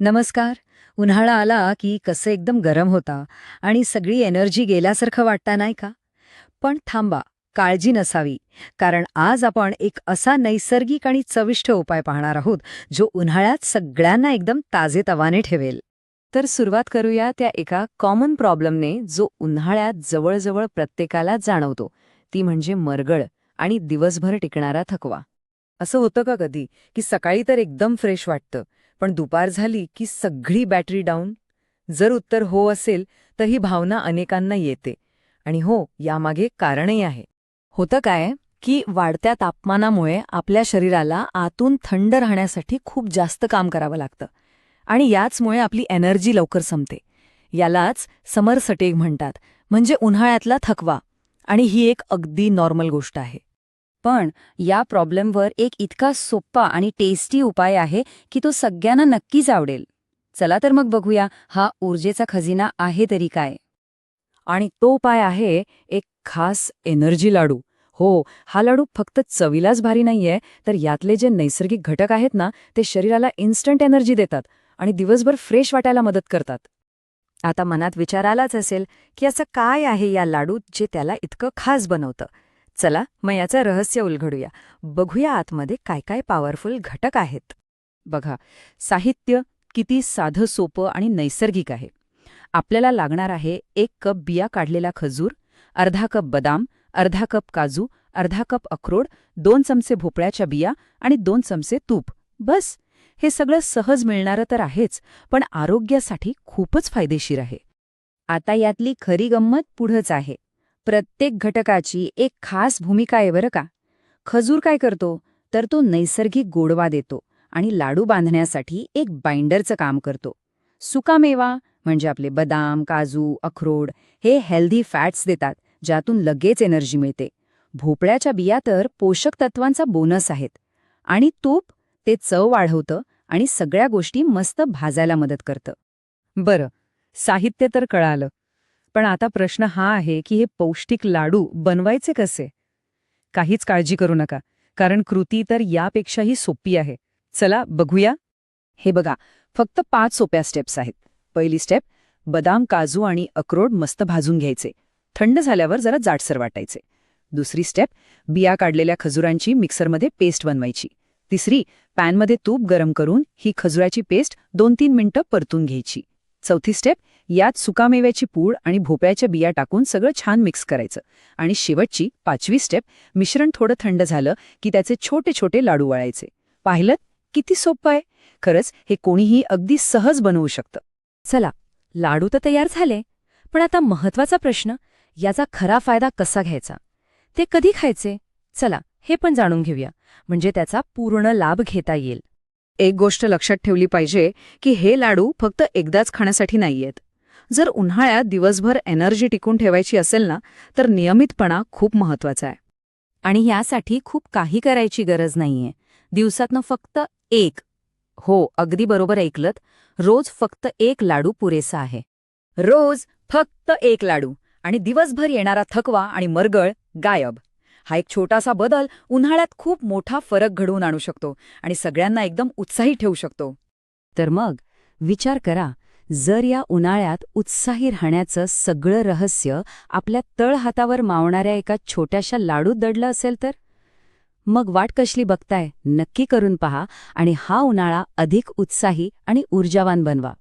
नमस्कार. उन्हाळा आला की कसं एकदम गरम होता आणि सगळी एनर्जी गेल्यासारखं वाटतं नाही का? पण थांबा, काळजी नसावी. कारण आज आपण एक असा नैसर्गिक आणि चविष्ट उपाय पाहणार आहोत जो उन्हाळ्यात सगळ्यांना एकदम ताजेतवाने ठेवेल. तर सुरुवात करूया त्या एका कॉमन प्रॉब्लेमने जो उन्हाळ्यात जवळजवळ प्रत्येकाला जाणवतो. ती म्हणजे मरगळ आणि दिवसभर टिकणारा थकवा. असं होतं का कधी की सकाळी तर एकदम फ्रेश वाटतं, पण दुपार झाली की सगळी बॅटरी डाऊन? जर उत्तर हो असेल तर ही भावना अनेकांना येते. आणि हो, यामागे कारणही आहे. होतं काय की वाढत्या तापमानामुळे आपल्या शरीराला आतून थंड राहण्यासाठी खूप जास्त काम करावं लागतं आणि याचमुळे आपली एनर्जी लवकर संपते. यालाच समर सटेग म्हणतात, म्हणजे उन्हाळ्यातला थकवा. आणि ही एक अगदी नॉर्मल गोष्ट आहे. पण या प्रॉब्लेमवर एक इतका सोप्पा आणि टेस्टी उपाय आहे की तो सगळ्यांना नक्कीच आवडेल. चला तर मग बघूया हा ऊर्जेचा खजिना आहे तरी काय. आणि तो उपाय आहे एक खास एनर्जी लाडू. हो, हा लाडू फक्त चवीलाच भारी नाहीये, तर यातले जे नैसर्गिक घटक आहेत ना, ते शरीराला इन्स्टंट एनर्जी देतात आणि दिवसभर फ्रेश वाटायला मदत करतात. आता मनात विचार आलाच असेल की असं काय आहे या लाडूत जे त्याला इतकं खास बनवतं. चला मग याचं रहस्य उलगडूया. बघूया आतमध्ये काय काय पॉवरफुल घटक आहेत. बघा, साहित्य किती साधं सोपं आणि नैसर्गिक आहे. आपल्याला लागणार आहे 1 कप बिया काढलेला खजूर, अर्धा कप बदाम, अर्धा कप काजू, अर्धा कप अक्रोड, 2 चमचे भोपळ्याच्या बिया आणि 2 चमचे तूप. बस. हे सगळं सहज मिळणारं तर आहेच, पण आरोग्यासाठी खूपच फायदेशीर आहे. आता यातली खरी गंमत पुढंच आहे. प्रत्येक घटकाची एक खास भूमिका आहे बरं का. खजूर काय करतो तर तो नैसर्गिक गोडवा देतो आणि लाडू बांधण्यासाठी एक बाइंडरचं काम करतो. सुकामेवा म्हणजे आपले बदाम, काजू, अक्रोड हे हेल्दी फॅट्स देतात, ज्यातून लगेच एनर्जी मिळते. भोपळ्याच्या बिया तर पोषक तत्वांचा बोनस आहेत. आणि तूप ते चव वाढवतं आणि सगळ्या गोष्टी मस्त भाजायला मदत करतं. बरं, साहित्य तर कळालं. पण आता प्रश्न हा आहे की हे पौष्टिक लाडू बनवायचे कसे? काहीच काळजी करू नका, कारण कृती तर यापेक्षाही सोपी आहे. चला बघूया. हे बघा, फक्त 5 सोप्या स्टेप्स आहेत. पहिली स्टेप, बदाम, काजू आणि अक्रोड मस्त भाजून घ्यायचे. थंड झाल्यावर जरा जाडसर वाटायचे. दुसरी स्टेप, बिया काढलेल्या खजुरांची मिक्सरमध्ये पेस्ट बनवायची. तिसरी, पॅनमध्ये तूप गरम करून ही खजुराची पेस्ट 2-3 मिनिटं परतून घ्यायची. चौथी स्टेप, यात सुकामेव्याची पूड आणि भोपळ्याच्या बिया टाकून सगळं छान मिक्स करायचं. आणि शेवटची 5वी स्टेप, मिश्रण थोडं थंड झालं की त्याचे छोटे छोटे लाडू वळायचे. पाहिलं किती सोपं आहे? खरंच हे कोणीही अगदी सहज बनवू शकतं. चला, लाडू तर तयार झाले, पण आता महत्वाचा प्रश्न, याचा खरा फायदा कसा घ्यायचा? ते कधी खायचे? चला हे पण जाणून घेऊया, म्हणजे त्याचा पूर्ण लाभ घेता येईल. एक गोष्ट लक्षात ठेवली पाहिजे की हे लाडू फक्त एकदाच खाण्यासाठी नाहीयेत. जर उन्हाळ्यात दिवसभर एनर्जी टिकून ठेवायची असेल ना, तर नियमितपणा खूप महत्वाचा आहे. आणि यासाठी खूप काही करायची गरज नाहीये. दिवसातनं फक्त एक, हो अगदी बरोबर ऐकलत, रोज फक्त 1 लाडू पुरेसा आहे. रोज फक्त 1 लाडू आणि दिवसभर येणारा थकवा आणि मरगळ गायब. हा एक छोटासा बदल उन्हाळ्यात खूप मोठा फरक घडवून आणू शकतो आणि सगळ्यांना एकदम उत्साही ठेवू शकतो. तर मग विचार करा, जर या उन्हाळ्यात उत्साही राहण्याचं सगळं रहस्य आपल्या तळहातावर मावणाऱ्या एका छोट्याशा लाडूत दडलं असेल तर? मग वाट कसली बघताय? नक्की करून पहा आणि हा उन्हाळा अधिक उत्साही आणि ऊर्जावान बनवा.